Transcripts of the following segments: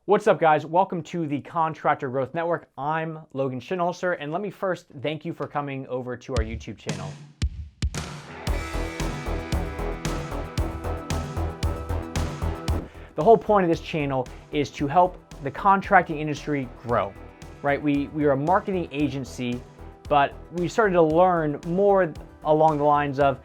What's up, guys? Welcome to the Contractor Growth Network. I'm Logan Shinholser, and let me first thank you for coming over to our YouTube channel. The whole point of this channel is to help the contracting industry grow, right? We are a marketing agency, but we started to learn more along the lines of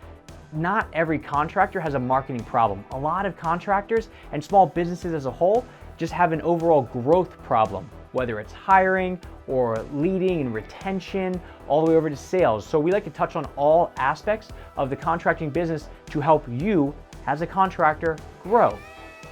not every contractor has a marketing problem. A lot of contractors and small businesses as a whole just have an overall growth problem, whether it's hiring or leading and retention, all the way over to sales. So we like to touch on all aspects of the contracting business to help you as a contractor grow.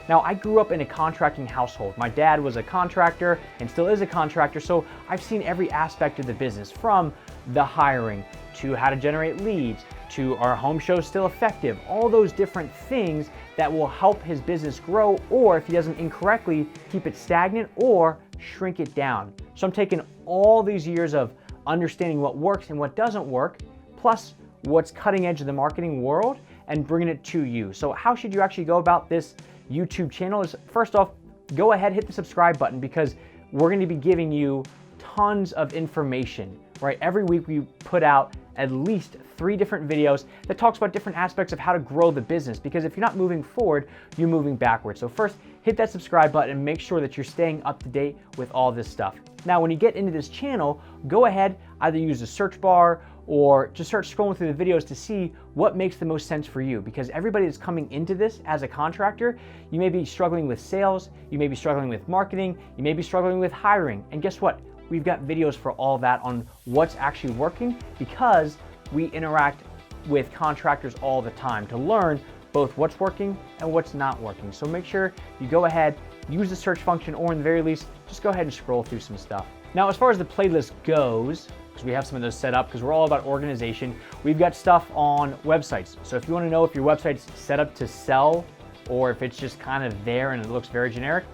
Now, I grew up in a contracting household. My dad was a contractor and still is a contractor, so I've seen every aspect of the business, from the hiring to how to generate leads to our home show still effective, all those different things that will help his business grow, or if he doesn't incorrectly, keep it stagnant or shrink it down. So I'm taking all these years of understanding what works and what doesn't work, plus what's cutting edge of the marketing world, and bringing it to you. So how should you actually go about this YouTube channel? Is first off, go ahead, hit the subscribe button, because we're going to be giving you tons of information, right? Every week we put out at least 3 different videos that talks about different aspects of how to grow the business, because if you're not moving forward, you're moving backwards. So first, hit that subscribe button and make sure that you're staying up to date with all this stuff. Now, when you get into this channel, go ahead, either use the search bar or just start scrolling through the videos to see what makes the most sense for you, because everybody that's coming into this as a contractor, you may be struggling with sales, you may be struggling with marketing, you may be struggling with hiring, and guess what? We've got videos for all that on what's actually working, because we interact with contractors all the time to learn both what's working and what's not working. So make sure you go ahead, use the search function, or in the very least, just go ahead and scroll through some stuff. Now, as far as the playlist goes, because we have some of those set up, because we're all about organization, we've got stuff on websites. So if you want to know if your website's set up to sell or if it's just kind of there and it looks very generic,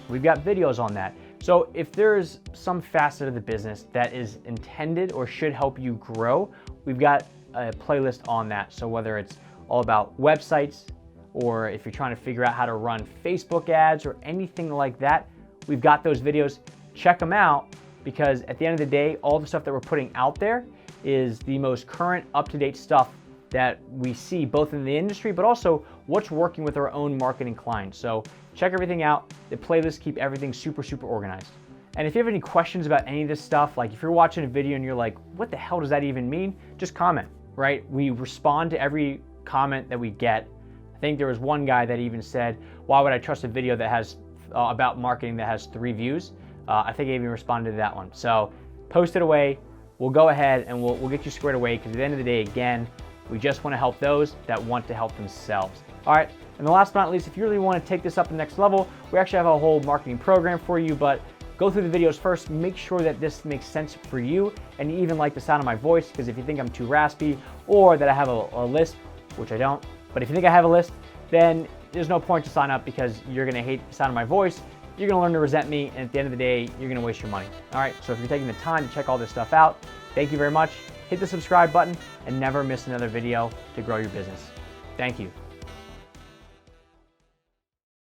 we've got videos on that. So if there's some facet of the business that is intended or should help you grow, we've got a playlist on that. So whether it's all about websites, or if you're trying to figure out how to run Facebook ads or anything like that, we've got those videos. Check them out, because at the end of the day, all the stuff that we're putting out there is the most current, up-to-date stuff that we see both in the industry, but also what's working with our own marketing clients. So check everything out. The playlists keep everything super, super organized. And if you have any questions about any of this stuff, like if you're watching a video and you're like, what the hell does that even mean? Just comment, right? We respond to every comment that we get. I think there was one guy that even said, why would I trust a video that has about marketing that has 3 views? I think I even responded to that one. So post it away. We'll go ahead and we'll get you squared away, because at the end of the day, again, we just want to help those that want to help themselves. All right, and the last but not least, if you really want to take this up to the next level, we actually have a whole marketing program for you, but go through the videos first, make sure that this makes sense for you, and you even like the sound of my voice, because if you think I'm too raspy or that I have a lisp, which I don't, but if you think I have a lisp, then there's no point to sign up, because you're going to hate the sound of my voice, you're going to learn to resent me, and at the end of the day, you're going to waste your money. All right, so if you're taking the time to check all this stuff out, thank you very much. Hit the subscribe button and never miss another video to grow your business. Thank you.